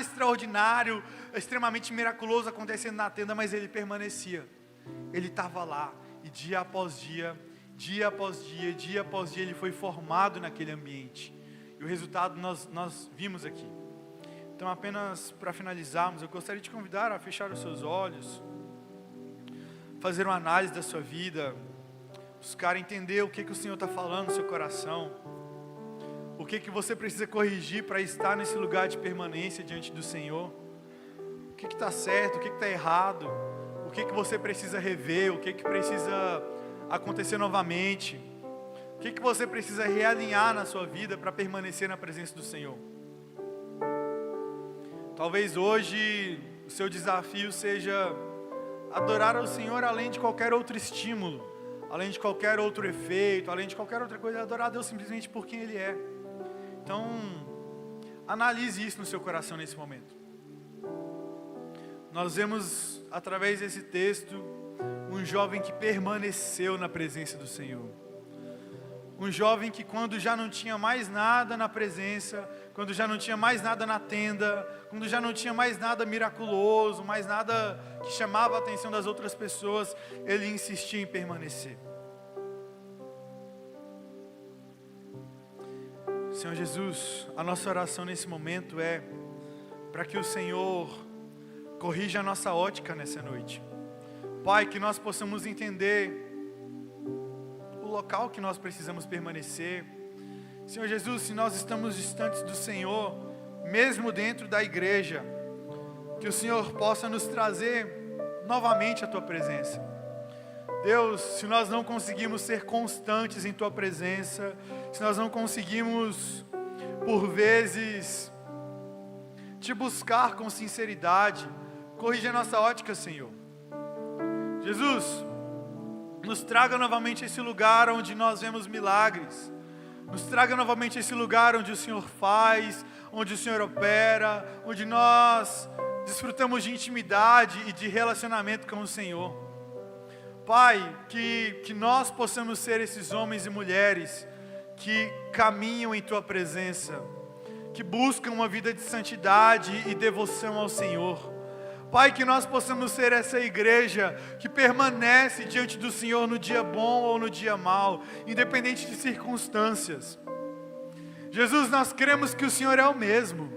extraordinário, extremamente miraculoso acontecendo na tenda, mas ele permanecia. Ele estava lá, e dia após dia, ele foi formado naquele ambiente. E o resultado nós vimos aqui. Então, apenas para finalizarmos, eu gostaria de te convidar a fechar os seus olhos, fazer uma análise da sua vida, buscar entender o que o Senhor está falando no seu coração. O que você precisa corrigir para estar nesse lugar de permanência diante do Senhor? O que está certo, o que está errado? O que você precisa rever? O que precisa acontecer novamente? O que você precisa realinhar na sua vida para permanecer na presença do Senhor? Talvez hoje o seu desafio seja adorar ao Senhor além de qualquer outro estímulo, além de qualquer outro efeito, além de qualquer outra coisa, adorar a Deus simplesmente por quem Ele é. Então, analise isso no seu coração nesse momento. Nós vemos, através desse texto, um jovem que permaneceu na presença do Senhor. Um jovem que quando já não tinha mais nada na presença, quando já não tinha mais nada na tenda, quando já não tinha mais nada miraculoso, mais nada que chamava a atenção das outras pessoas, ele insistia em permanecer. Senhor Jesus, a nossa oração nesse momento é para que o Senhor corrija a nossa ótica nessa noite. Pai, que nós possamos entender o local que nós precisamos permanecer. Senhor Jesus, se nós estamos distantes do Senhor, mesmo dentro da igreja, que o Senhor possa nos trazer novamente a Tua presença. Deus, se nós não conseguimos ser constantes em Tua presença, se nós não conseguimos, por vezes, Te buscar com sinceridade, corrija a nossa ótica, Senhor. Jesus, nos traga novamente esse lugar onde nós vemos milagres. Nos traga novamente esse lugar onde o Senhor faz, onde o Senhor opera, onde nós desfrutamos de intimidade e de relacionamento com o Senhor. Pai, que nós possamos ser esses homens e mulheres que caminham em Tua presença, que buscam uma vida de santidade e devoção ao Senhor. Pai, que nós possamos ser essa igreja que permanece diante do Senhor no dia bom ou no dia mau, independente de circunstâncias. Jesus, nós cremos que o Senhor é o mesmo.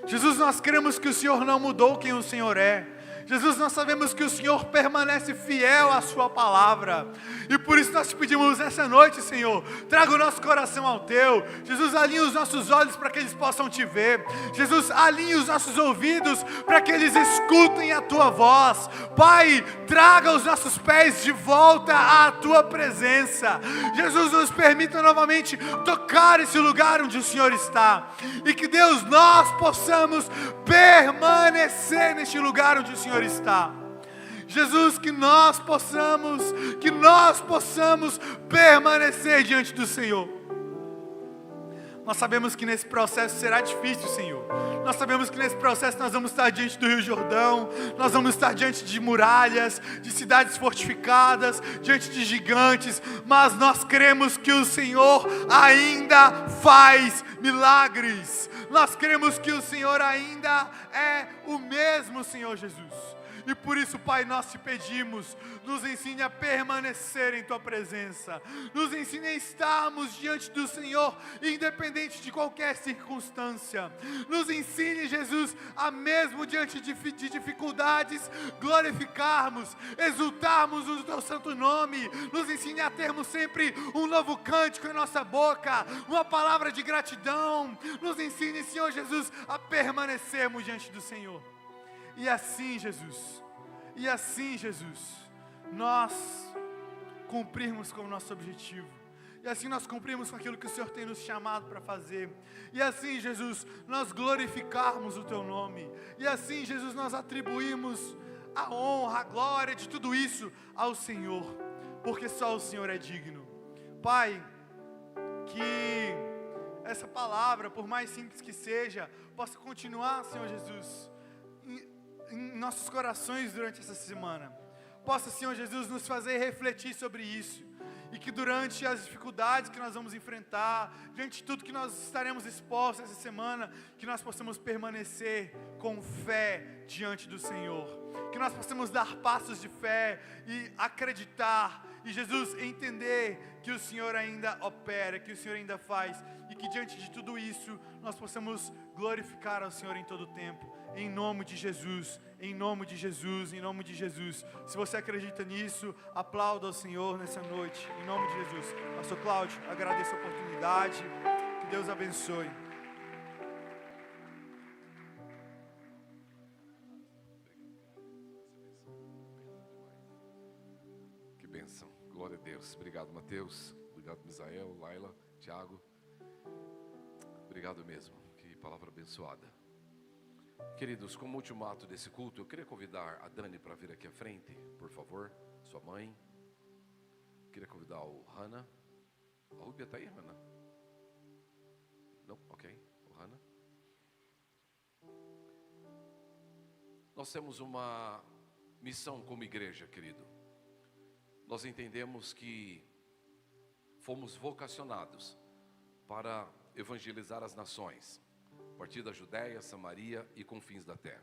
Jesus, nós cremos que o Senhor não mudou quem o Senhor é. Jesus, nós sabemos que o Senhor permanece fiel à Sua palavra, e por isso nós te pedimos essa noite, Senhor, traga o nosso coração ao Teu. Jesus, alinhe os nossos olhos para que eles possam Te ver. Jesus, alinhe os nossos ouvidos para que eles escutem a Tua voz. Pai, traga os nossos pés de volta à Tua presença. Jesus, nos permita novamente tocar esse lugar onde o Senhor está, e que Deus, nós possamos permanecer neste lugar onde o Senhor está. Jesus, que nós possamos permanecer diante do Senhor. Nós sabemos que nesse processo será difícil, Senhor. Nós sabemos que nesse processo nós vamos estar diante do Rio Jordão, nós vamos estar diante de muralhas, de cidades fortificadas, diante de gigantes, mas nós cremos que o Senhor ainda faz milagres. Nós cremos que o Senhor ainda é o mesmo, Senhor Jesus. E por isso, Pai, nós te pedimos, nos ensine a permanecer em Tua presença, nos ensine a estarmos diante do Senhor, independente de qualquer circunstância. Nos ensine, Jesus, a mesmo diante de dificuldades, glorificarmos, exultarmos o Teu santo nome. Nos ensine a termos sempre um novo cântico em nossa boca, uma palavra de gratidão. Nos ensine, Senhor Jesus, a permanecermos diante do Senhor. E assim, Jesus, nós cumprirmos com o nosso objetivo. E assim nós cumprimos com aquilo que o Senhor tem nos chamado para fazer. E assim, Jesus, nós glorificarmos o Teu nome. E assim, Jesus, nós atribuímos a honra, a glória de tudo isso ao Senhor, porque só o Senhor é digno. Pai, que essa palavra, por mais simples que seja, possa continuar, Senhor Jesus, em nossos corações durante essa semana. Possa, Senhor Jesus, nos fazer refletir sobre isso. E que durante as dificuldades que nós vamos enfrentar, diante de tudo que nós estaremos expostos essa semana, que nós possamos permanecer com fé diante do Senhor. Que nós possamos dar passos de fé e acreditar. E Jesus, entender que o Senhor ainda opera, que o Senhor ainda faz. E que diante de tudo isso, nós possamos glorificar ao Senhor em todo o tempo. Em nome de Jesus, em nome de Jesus, em nome de Jesus. Se você acredita nisso, aplauda ao Senhor nessa noite, em nome de Jesus. Pastor Cláudio, agradeço a oportunidade, que Deus abençoe. Que bênção, glória a Deus. Obrigado, Mateus, obrigado, Misael, Laila, Tiago. Obrigado mesmo, que palavra abençoada. Queridos, como último ato desse culto, eu queria convidar a Dani para vir aqui à frente, por favor, sua mãe. Queria convidar o Hannah. A Rúbia está aí, Hannah? Não? Ok, o Hannah. Nós temos uma missão como igreja, querido. Nós entendemos que fomos vocacionados para evangelizar as nações, a partir da Judéia, Samaria e confins da terra.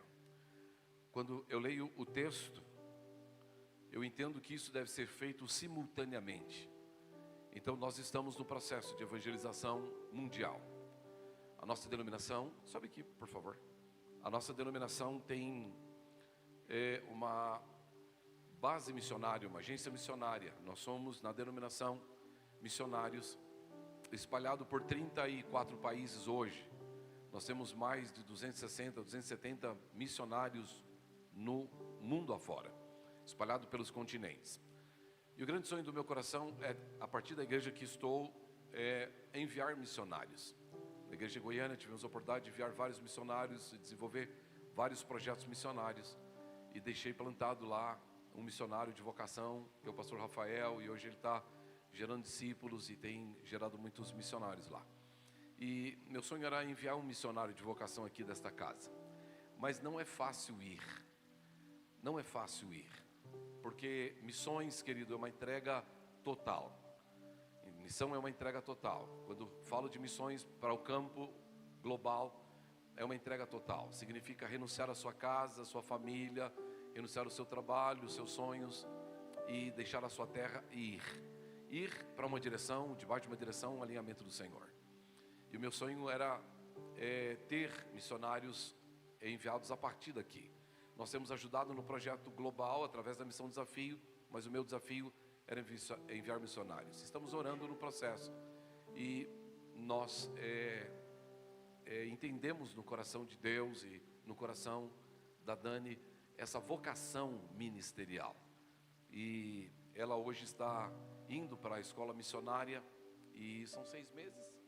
Quando eu leio o texto, eu entendo que isso deve ser feito simultaneamente. Então nós estamos no processo de evangelização mundial. A nossa denominação, sobe aqui por favor, A nossa denominação tem uma base missionária, uma agência missionária. Nós somos, na denominação, missionários espalhados por 34 países hoje. Nós temos mais de 260, 270 missionários no mundo afora, espalhado pelos continentes. E o grande sonho do meu coração é, a partir da igreja que estou, enviar missionários. Na igreja de Goiânia tivemos a oportunidade de enviar vários missionários e desenvolver vários projetos missionários. E deixei plantado lá um missionário de vocação, que é o pastor Rafael, e hoje ele está gerando discípulos e tem gerado muitos missionários lá. E meu sonho era enviar um missionário de vocação aqui desta casa. Mas não é fácil ir. Não é fácil ir. Porque missões, querido, é uma entrega total. Missão é uma entrega total. Quando falo de missões para o campo global, é uma entrega total. Significa renunciar à sua casa, à sua família, renunciar ao seu trabalho, os seus sonhos e deixar a sua terra e ir. Ir para uma direção, debaixo de uma direção, um alinhamento do Senhor. E o meu sonho era ter missionários enviados a partir daqui. Nós temos ajudado no projeto global através da missão Desafio, mas o meu desafio era enviar missionários. Estamos orando no processo e nós entendemos no coração de Deus e no coração da Dani essa vocação ministerial. E ela hoje está indo para a escola missionária e são 6 meses.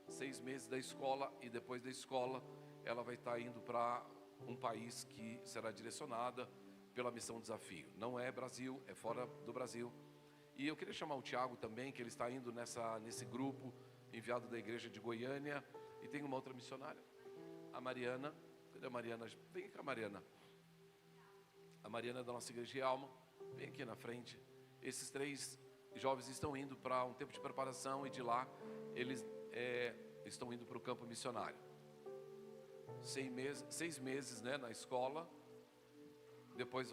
6 meses da escola, e depois da escola ela vai estar indo para um país que será direcionada pela missão Desafio. Não é Brasil, é fora do Brasil. E eu queria chamar o Tiago também, que ele está indo nesse grupo enviado da igreja de Goiânia. E tem uma outra missionária, a Mariana. Cadê a Mariana? Vem cá, Mariana. A Mariana é da nossa igreja de Alma. Vem aqui na frente. Esses 3 jovens estão indo para um tempo de preparação, e de lá eles estão indo para o campo missionário. 6 meses, né, na escola. Depois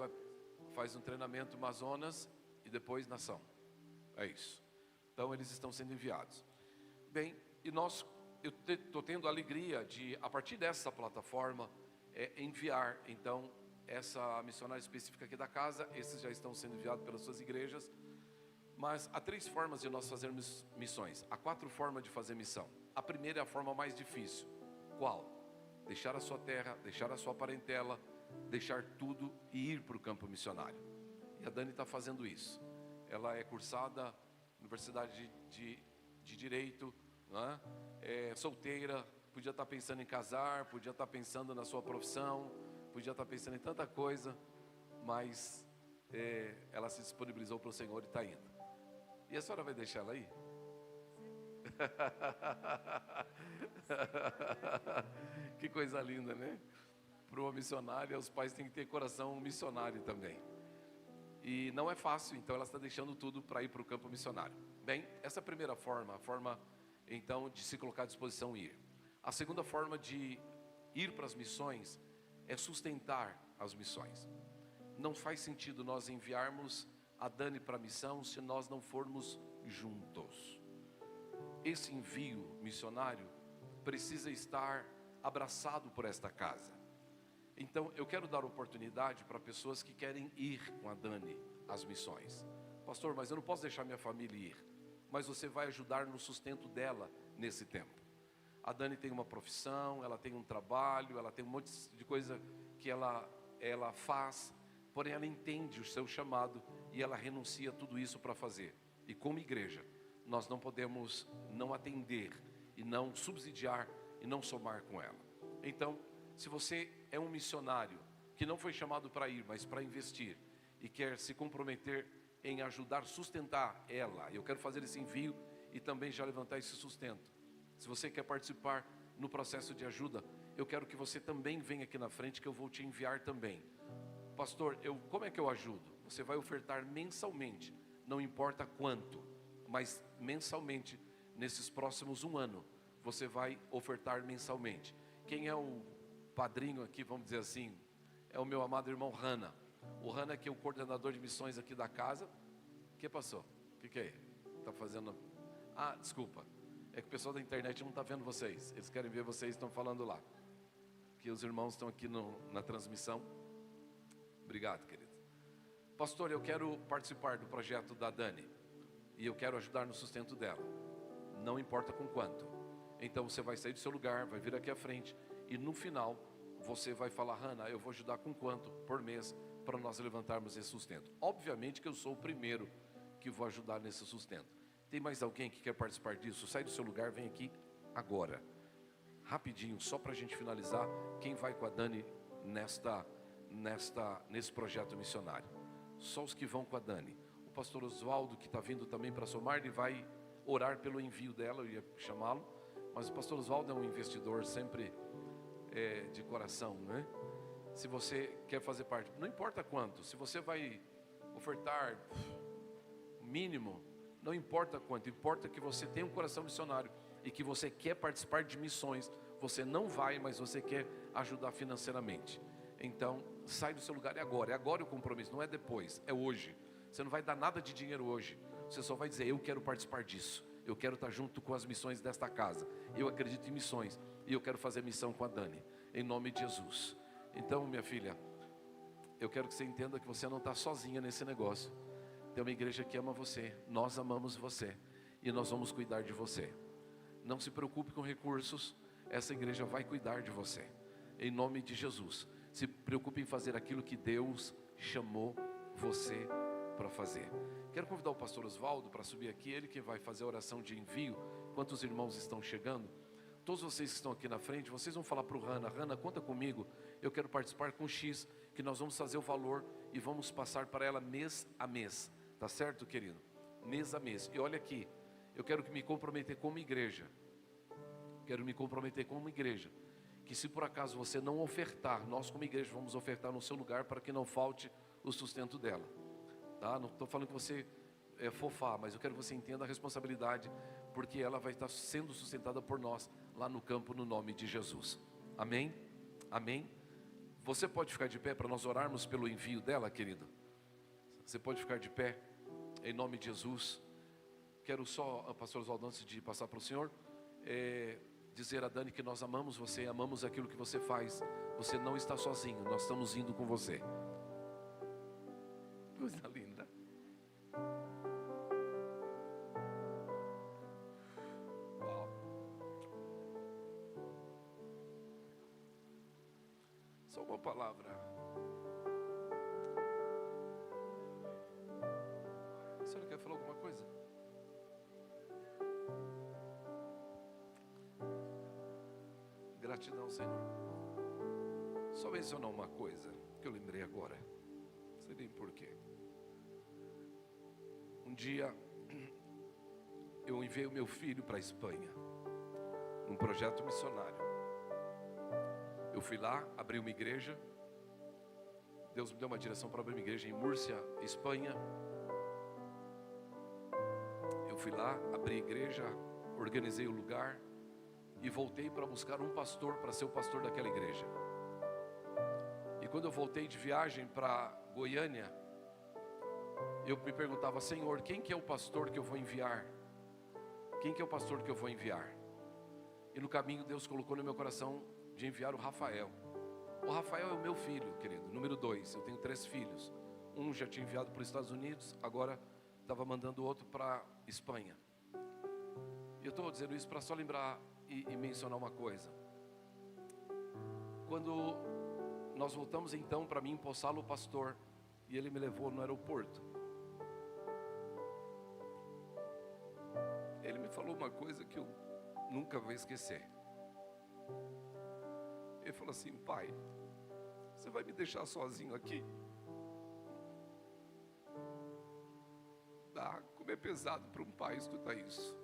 faz um treinamento Amazonas e depois nação. É isso. Então eles estão sendo enviados. Bem, e eu estou tendo a alegria de, a partir dessa plataforma, enviar então essa missionária específica aqui da casa. Esses já estão sendo enviados pelas suas igrejas. Mas há 3 formas de nós fazermos missões. Há 4 formas de fazer missão. A primeira é a forma mais difícil. Qual? Deixar a sua terra, deixar a sua parentela, deixar tudo e ir para o campo missionário. E a Dani está fazendo isso. Ela é cursada na Universidade de Direito, né? É solteira, podia estar pensando em casar, podia estar pensando na sua profissão, podia estar pensando em tanta coisa, mas ela se disponibilizou para o Senhor e está indo. E a senhora vai deixar ela ir? Que coisa linda, né? Para uma missionária, os pais têm que ter coração missionário também. E não é fácil, então ela está deixando tudo para ir para o campo missionário. Bem, essa é a primeira forma, a forma então de se colocar à disposição e ir. A segunda forma de ir para as missões é sustentar as missões. Não faz sentido nós enviarmos a Dani para a missão se nós não formos juntos. Esse envio missionário precisa estar abraçado por esta casa. Então eu quero dar oportunidade para pessoas que querem ir com a Dani às missões. Pastor, mas eu não posso deixar minha família ir. Mas você vai ajudar no sustento dela nesse tempo. A Dani tem uma profissão, ela tem um trabalho, ela tem um monte de coisa que ela faz, porém ela entende o seu chamado e ela renuncia a tudo isso para fazer. E como igreja, nós não podemos não atender e não subsidiar e não somar com ela. Então, se você é um missionário que não foi chamado para ir, mas para investir e quer se comprometer em ajudar a sustentar ela, eu quero fazer esse envio e também já levantar esse sustento. Se você quer participar no processo de ajuda, eu quero que você também venha aqui na frente, que eu vou te enviar também. Pastor, como é que eu ajudo? Você vai ofertar mensalmente, não importa quanto, mas mensalmente, nesses próximos 1 ano, você vai ofertar mensalmente. Quem é o padrinho aqui, vamos dizer assim, é o meu amado irmão Rana. O Rana, que é o coordenador de missões aqui da casa. O que passou? O que é? Está fazendo... Ah, desculpa. É que o pessoal da internet não está vendo vocês. Eles querem ver vocês, estão falando lá. que os irmãos estão aqui na transmissão. Obrigado, querido. Pastor, eu quero participar do projeto da Dani e eu quero ajudar no sustento dela, não importa com quanto. Então você vai sair do seu lugar, vai vir aqui à frente e no final você vai falar: Hannah, eu vou ajudar com quanto por mês para nós levantarmos esse sustento. Obviamente que eu sou o primeiro que vou ajudar nesse sustento. Tem mais alguém que quer participar disso? Sai do seu lugar, vem aqui agora, rapidinho, só para a gente finalizar. Quem vai com a Dani nesse projeto missionário? Só os que vão com a Dani. O pastor Oswaldo, que está vindo também para somar, ele vai orar pelo envio dela. Eu ia chamá-lo, mas o pastor Oswaldo é um investidor sempre de coração, né? Se você quer fazer parte, não importa quanto, se você vai ofertar o mínimo, não importa quanto, importa que você tenha um coração missionário e que você quer participar de missões. Você não vai, mas você quer ajudar financeiramente. Então, sai do seu lugar, é agora o compromisso, não é depois, é hoje. Você não vai dar nada de dinheiro hoje, você só vai dizer: eu quero participar disso, eu quero estar junto com as missões desta casa, eu acredito em missões e eu quero fazer missão com a Dani, em nome de Jesus. Então, minha filha, eu quero que você entenda que você não está sozinha nesse negócio. Tem uma igreja que ama você, nós amamos você e nós vamos cuidar de você. Não se preocupe com recursos, essa igreja vai cuidar de você, em nome de Jesus. Se preocupe em fazer aquilo que Deus chamou você para fazer. Quero convidar o pastor Oswaldo para subir aqui, ele que vai fazer a oração de envio, enquanto os irmãos estão chegando. Todos vocês que estão aqui na frente, vocês vão falar para o Hannah: conta comigo, eu quero participar com X, que nós vamos fazer o valor e vamos passar para ela mês a mês, tá certo, querido? Mês a mês. E olha aqui, eu quero me comprometer como igreja, que se por acaso você não ofertar, nós como igreja vamos ofertar no seu lugar para que não falte o sustento dela, tá? Não estou falando que você fofar, mas eu quero que você entenda a responsabilidade, porque ela vai estar sendo sustentada por nós lá no campo, no nome de Jesus. Amém? Amém? Você pode ficar de pé para nós orarmos pelo envio dela, querido? Você pode ficar de pé, em nome de Jesus. Quero só, pastor Oswaldo, antes de passar para o senhor, dizer a Dani que nós amamos você, amamos aquilo que você faz. Você não está sozinho, nós estamos indo com você. Coisa linda. Uau. Só uma palavra. A senhora quer falar alguma coisa? Gratidão, Senhor. Só mencionar uma coisa que eu lembrei agora, não sei nem porquê. Um dia eu enviei o meu filho para a Espanha, num projeto missionário. Eu fui lá, abri uma igreja. Deus me deu uma direção para abrir uma igreja em Múrcia, Espanha. Eu fui lá, abri a igreja, organizei o lugar e voltei para buscar um pastor para ser o pastor daquela igreja. E quando eu voltei de viagem para Goiânia, eu me perguntava: Senhor, quem que é o pastor que eu vou enviar? Quem que é o pastor que eu vou enviar? E no caminho Deus colocou no meu coração de enviar o Rafael. O Rafael é o meu filho, querido, número 2. Eu tenho 3 filhos. Um já tinha enviado para os Estados Unidos, agora estava mandando outro para Espanha. E eu estou dizendo isso para só lembrar e mencionar uma coisa. Quando nós voltamos então para mim empossá-lo o pastor, e ele me levou no aeroporto, ele me falou uma coisa que eu nunca vou esquecer. Ele falou assim: pai, você vai me deixar sozinho aqui? Como é pesado para um pai escutar isso.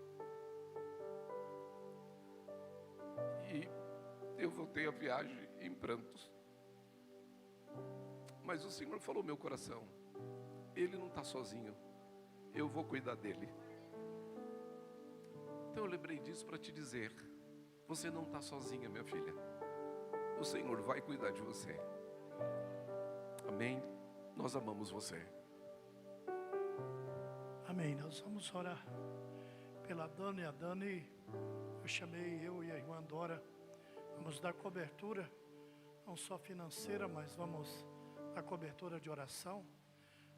E eu voltei a viagem em prantos. Mas o Senhor falou no meu coração: ele não está sozinho, eu vou cuidar dele. Então eu lembrei disso para te dizer: você não está sozinha, minha filha. O Senhor vai cuidar de você. Amém? Nós amamos você. Amém. Nós vamos orar pela Dani. A Dani, eu chamei eu e a irmã Dora. Vamos dar cobertura não só financeira, mas vamos à cobertura de oração,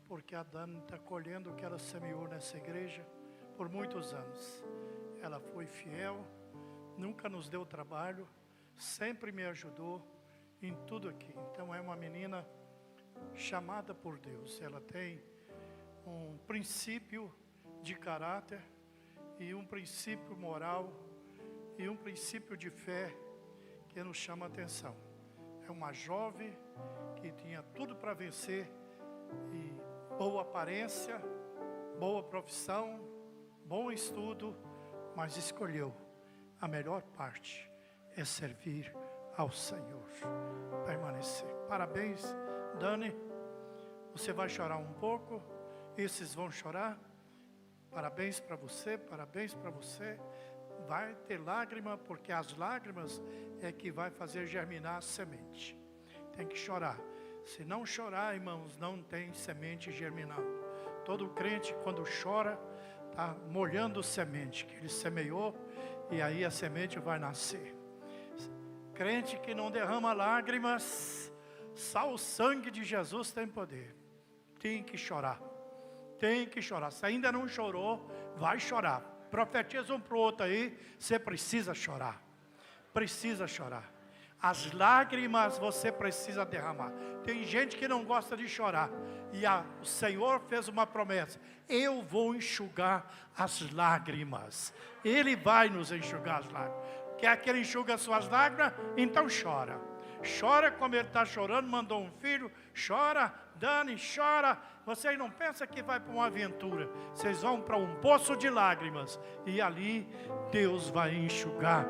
porque a Dani está colhendo o que ela semeou nessa igreja por muitos anos. Ela foi fiel, nunca nos deu trabalho, sempre me ajudou em tudo aqui. Então é uma menina chamada por Deus. Ela tem um princípio de caráter e um princípio moral e um princípio de fé que nos chama a atenção. É uma jovem que tinha tudo para vencer, e boa aparência, boa profissão, bom estudo, mas escolheu a melhor parte, é servir ao Senhor, permanecer. Parabéns, Dani. Você vai chorar um pouco, esses vão chorar. Parabéns para você, parabéns para você. Vai ter lágrima, porque as lágrimas é que vai fazer germinar a semente. Tem que chorar. Se não chorar, irmãos, não tem semente germinando. Todo crente, quando chora, está molhando semente que ele semeou, e aí a semente vai nascer. Crente que não derrama lágrimas, só o sangue de Jesus tem poder. Tem que chorar. Tem que chorar. Se ainda não chorou, vai chorar. Profetiza um para o outro aí, você precisa chorar. Precisa chorar. As lágrimas você precisa derramar. Tem gente que não gosta de chorar. E o Senhor fez uma promessa: eu vou enxugar as lágrimas. Ele vai nos enxugar as lágrimas. Quer que Ele enxugue as suas lágrimas? Então chora. Chora como Ele está chorando, mandou um filho. Chora, Dani, chora. Vocês não pensam que vai para uma aventura. Vocês vão para um poço de lágrimas. E ali Deus vai enxugar.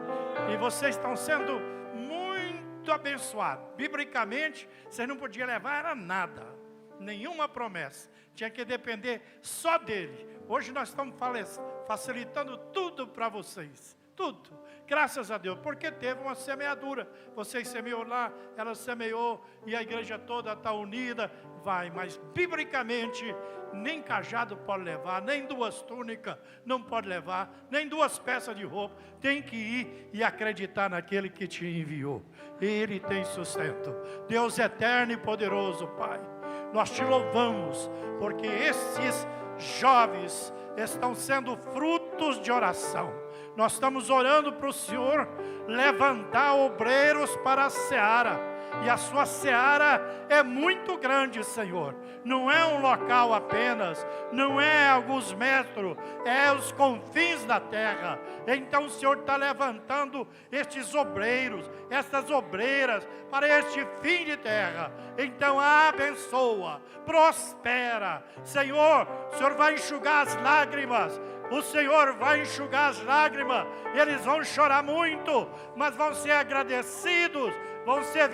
E vocês estão sendo muito abençoados. Biblicamente, vocês não podiam levar era nada. Nenhuma promessa. Tinha que depender só dele. Hoje nós estamos facilitando tudo para vocês. Tudo. Graças a Deus, porque teve uma semeadura. Vocês semeou lá, ela semeou, e a igreja toda está unida. Vai, mas biblicamente, nem cajado pode levar, nem 2 túnicas não pode levar, nem 2 peças de roupa. Tem que ir e acreditar naquele que te enviou. Ele tem sustento. Deus eterno e poderoso, Pai, nós te louvamos, porque esses jovens estão sendo frutos de oração. Nós estamos orando para o Senhor levantar obreiros para a seara. E a sua seara é muito grande, Senhor. Não é um local apenas, não é alguns metros, é os confins da terra. Então o Senhor está levantando estes obreiros, estas obreiras para este fim de terra. Então abençoa, prospera. Senhor, o Senhor vai enxugar as lágrimas. O Senhor vai enxugar as lágrimas. Eles vão chorar muito, mas vão ser agradecidos, vão ser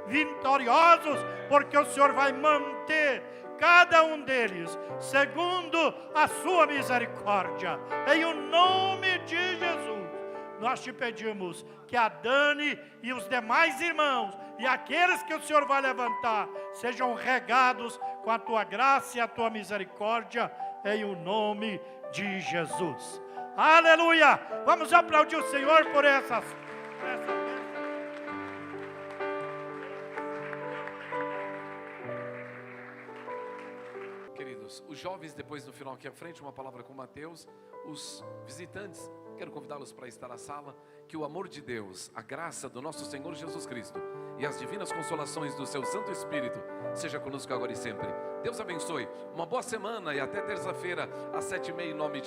vitoriosos, porque o Senhor vai manter cada um deles segundo a sua misericórdia. Em o nome de Jesus, nós te pedimos que a Dani e os demais irmãos e aqueles que o Senhor vai levantar sejam regados com a tua graça e a tua misericórdia, em o nome de Jesus. Aleluia! Vamos aplaudir o Senhor por essa Queridos, os jovens, depois no final aqui à frente, uma palavra com Mateus. Os visitantes, quero convidá-los para estar na sala. Que o amor de Deus, a graça do nosso Senhor Jesus Cristo e as divinas consolações do seu Santo Espírito seja conosco agora e sempre. Deus abençoe, uma boa semana e até terça-feira às 7h30 em nome de